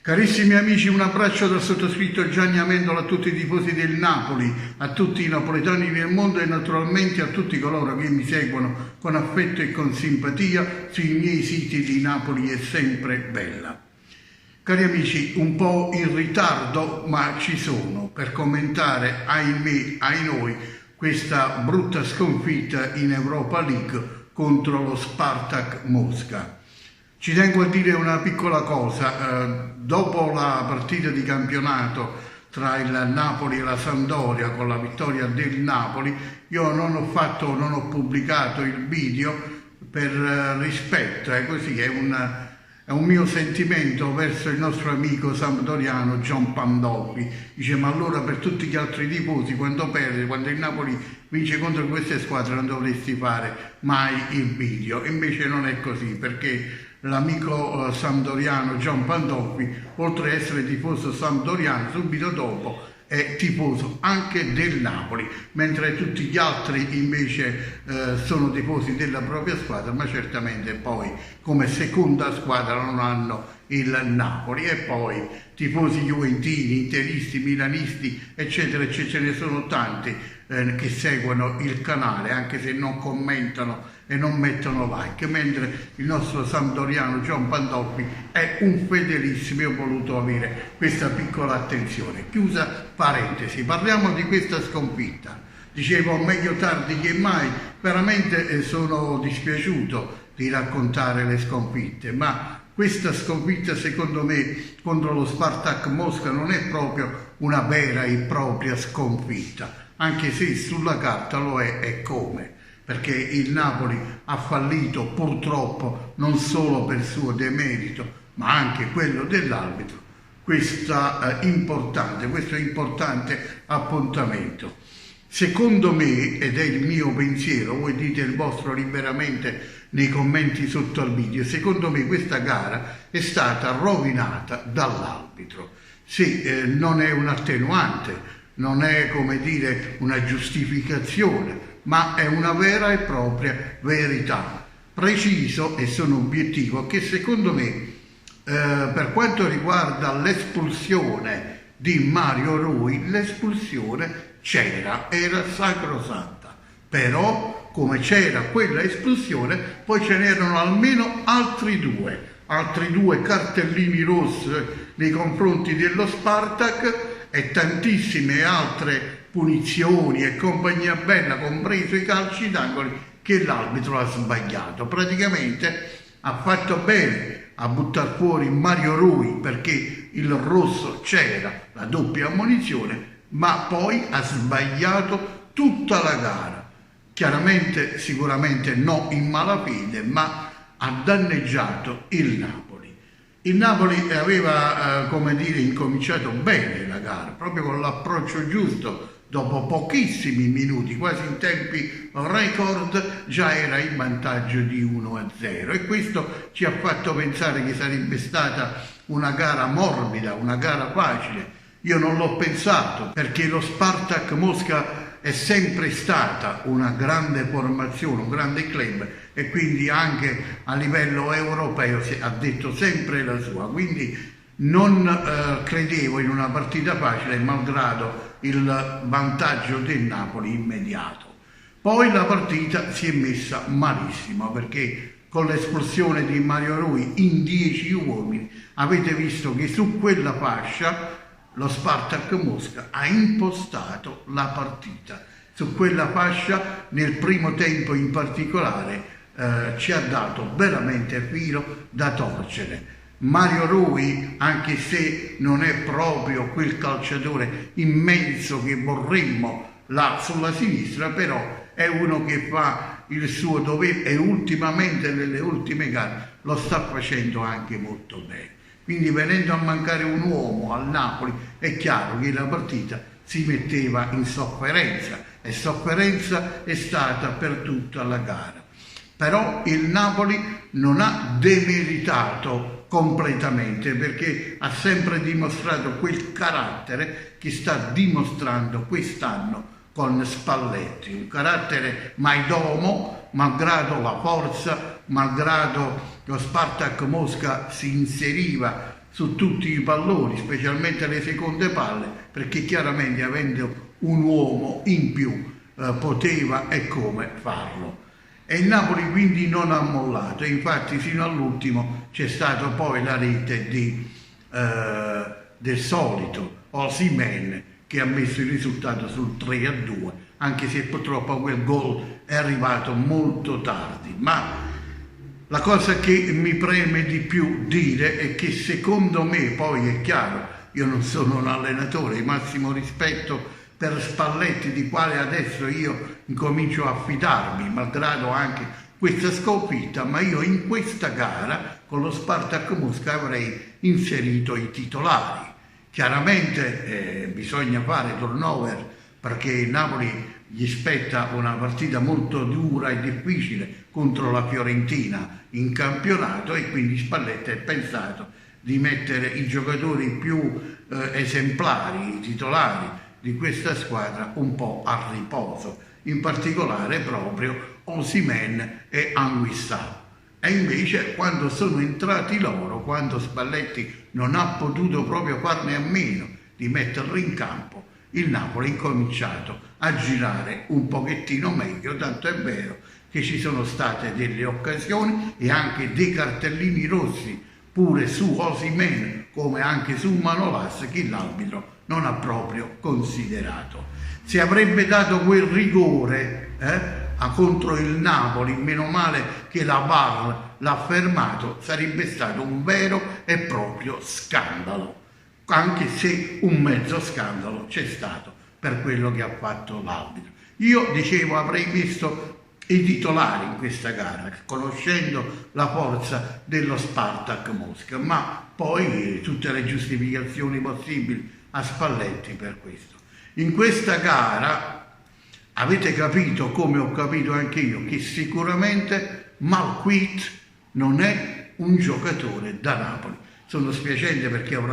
Carissimi amici, un abbraccio dal sottoscritto Gianni Amendola a tutti i tifosi del Napoli, a tutti i napoletani del mondo e naturalmente a tutti coloro che mi seguono con affetto e con simpatia sui miei siti di Napoli è sempre bella. Cari amici, un po' in ritardo, ma ci sono per commentare, ahimè, ai noi, questa brutta sconfitta in Europa League contro lo Spartak Mosca. Ci tengo a dire una piccola cosa, dopo la partita di campionato tra il Napoli e la Sampdoria con la vittoria del Napoli, io non ho pubblicato il video per rispetto, così è un mio sentimento verso il nostro amico sampdoriano John Pandolfi. Dice: ma allora per tutti gli altri tifosi, quando perde, quando il Napoli vince contro queste squadre, non dovresti fare mai il video. Invece non è così, perché l'amico sampdoriano John Pandolfi, oltre ad essere tifoso sampdoriano, subito dopo è tifoso anche del Napoli, mentre tutti gli altri invece sono tifosi della propria squadra, ma certamente poi come seconda squadra non hanno il Napoli. E poi tifosi juventini, interisti, milanisti, eccetera, eccetera, ce ne sono tanti che seguono il canale, anche se non commentano e non mettono like, mentre il nostro sampdoriano John Pandolfi è un fedelissimo. Io ho voluto avere questa piccola attenzione. Chiusa parentesi, parliamo di questa sconfitta. Dicevo, meglio tardi che mai. Veramente sono dispiaciuto di raccontare le sconfitte, ma questa sconfitta secondo me contro lo Spartak Mosca non è proprio una vera e propria sconfitta, anche se sulla carta lo è e come. Perché il Napoli ha fallito purtroppo non solo per suo demerito, ma anche quello dell'arbitro, questo importante appuntamento. Secondo me, ed è il mio pensiero, voi dite il vostro liberamente nei commenti sotto al video, secondo me questa gara è stata rovinata dall'arbitro. Sì, non è un attenuante, non è, come dire, una giustificazione, ma è una vera e propria verità. Preciso e sono obiettivo che secondo me per quanto riguarda l'espulsione di Mario Rui, l'espulsione era sacrosanta, però come c'era quella espulsione poi ce n'erano almeno altri due cartellini rossi nei confronti dello Spartak e tantissime altre punizioni e compagnia bella, compreso i calci d'angolo, che l'arbitro ha sbagliato. Praticamente ha fatto bene a buttare fuori Mario Rui perché il rosso c'era, la doppia ammonizione, ma poi ha sbagliato tutta la gara. Chiaramente, sicuramente no in malafede, ma ha danneggiato il Napoli. Il Napoli aveva, incominciato bene la gara, proprio con l'approccio giusto. Dopo pochissimi minuti, quasi in tempi record, già era in vantaggio di 1-0 e questo ci ha fatto pensare che sarebbe stata una gara morbida, una gara facile. Io non l'ho pensato, perché lo Spartak Mosca è sempre stata una grande formazione, un grande club, e quindi anche a livello europeo ha detto sempre la sua, quindi non credevo in una partita facile, malgrado il vantaggio del Napoli immediato. Poi la partita si è messa malissimo, perché con l'espulsione di Mario Rui in 10 uomini avete visto che su quella fascia lo Spartak Mosca ha impostato la partita. Su quella fascia, nel primo tempo in particolare, ci ha dato veramente filo da torcere. Mario Rui, anche se non è proprio quel calciatore immenso che vorremmo là sulla sinistra, però è uno che fa il suo dovere e ultimamente nelle ultime gare lo sta facendo anche molto bene. Quindi, venendo a mancare un uomo al Napoli, è chiaro che la partita si metteva in sofferenza, e sofferenza è stata per tutta la gara. Però il Napoli non ha demeritato completamente, perché ha sempre dimostrato quel carattere che sta dimostrando quest'anno con Spalletti, un carattere maidomo, malgrado la forza, malgrado lo Spartak Mosca si inseriva su tutti i palloni, specialmente le seconde palle, perché chiaramente avendo un uomo in più poteva e come farlo. E il Napoli quindi non ha mollato, infatti fino all'ultimo c'è stata poi la rete del solito Osimhen, che ha messo il risultato sul 3-2, anche se purtroppo quel gol è arrivato molto tardi. Ma la cosa che mi preme di più dire è che secondo me, poi è chiaro, io non sono un allenatore, massimo rispetto per Spalletti, di quale adesso io incomincio a fidarmi, malgrado anche questa sconfitta, ma io in questa gara con lo Spartak Mosca avrei inserito i titolari. Chiaramente bisogna fare turnover, perché il Napoli gli spetta una partita molto dura e difficile contro la Fiorentina in campionato, e quindi Spalletti ha pensato di mettere i giocatori più esemplari, i titolari di questa squadra, un po' a riposo, in particolare proprio Osimhen e Anguissa. E invece quando sono entrati loro, quando Spalletti non ha potuto proprio farne a meno di metterli in campo, il Napoli ha incominciato a girare un pochettino meglio, tanto è vero che ci sono state delle occasioni e anche dei cartellini rossi pure su Osimhen come anche su Manolas, che l'arbitro non ha proprio considerato. Se avrebbe dato quel rigore contro il Napoli, meno male che la VAR l'ha fermato, sarebbe stato un vero e proprio scandalo, anche se un mezzo scandalo c'è stato per quello che ha fatto l'arbitro. Io dicevo avrei messo i titolari in questa gara, conoscendo la forza dello Spartak Mosca, ma poi tutte le giustificazioni possibili a Spalletti per questo. In questa gara avete capito, come ho capito anche io, che sicuramente Malquit non è un giocatore da Napoli. Sono spiacente perché è un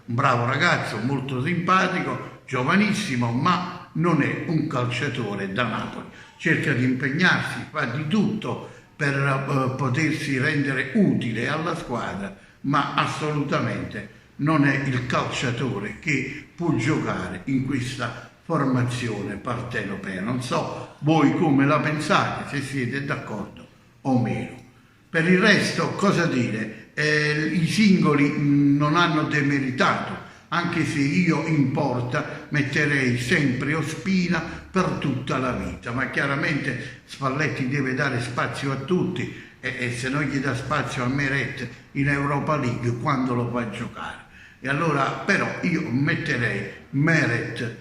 bravo ragazzo, molto simpatico, giovanissimo, ma non è un calciatore da Napoli. Cerca di impegnarsi, fa di tutto per potersi rendere utile alla squadra, ma assolutamente non è il calciatore che può giocare in questa formazione partenopea. Non so voi come la pensate, se siete d'accordo o meno. Per il resto, cosa dire? I singoli non hanno demeritato, anche se io in porta metterei sempre Ospina per tutta la vita, ma chiaramente Spalletti deve dare spazio a tutti, e se non gli dà spazio a Meret in Europa League, quando lo fa giocare? E allora però io metterei Meret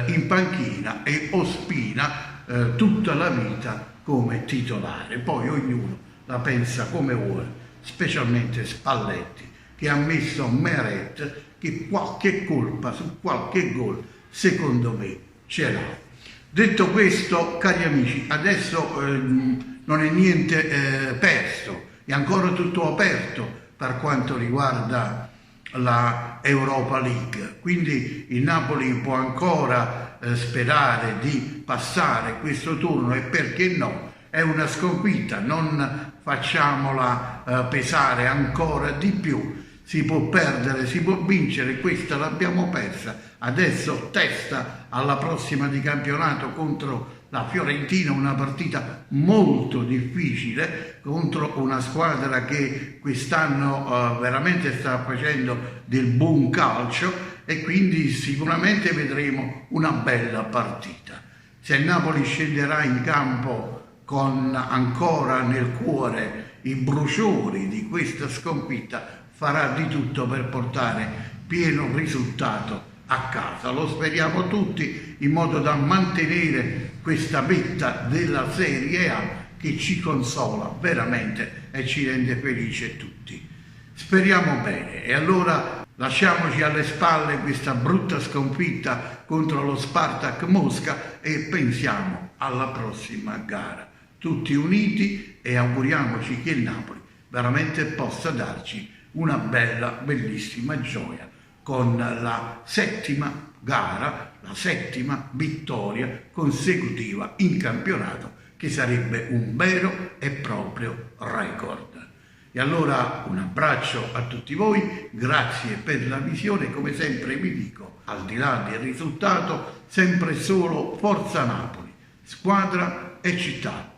in panchina e Ospina tutta la vita come titolare. Poi ognuno la pensa come vuole, specialmente Spalletti, che ha messo Meret, che qualche colpa su qualche gol secondo me ce l'ha. Detto questo, cari amici, adesso non è niente perso, è ancora tutto aperto per quanto riguarda la Europa League, quindi il Napoli può ancora sperare di passare questo turno, e perché no? È una sconfitta, non facciamola pesare ancora di più. Si può perdere, si può vincere, questa l'abbiamo persa. Adesso testa alla prossima di campionato contro la Fiorentina, una partita molto difficile contro una squadra che quest'anno veramente sta facendo del buon calcio, e quindi sicuramente vedremo una bella partita. Se il Napoli scenderà in campo con ancora nel cuore i bruciori di questa sconfitta, farà di tutto per portare pieno risultato a casa. Lo speriamo tutti, in modo da mantenere questa vetta della Serie A che ci consola veramente e ci rende felici tutti. Speriamo bene. E allora lasciamoci alle spalle questa brutta sconfitta contro lo Spartak Mosca e pensiamo alla prossima gara, tutti uniti, e auguriamoci che il Napoli veramente possa darci una bella, bellissima gioia con la settima gara, la settima vittoria consecutiva in campionato, che sarebbe un vero e proprio record. E allora un abbraccio a tutti voi, grazie per la visione, come sempre vi dico, al di là del risultato, sempre e solo Forza Napoli, squadra e città.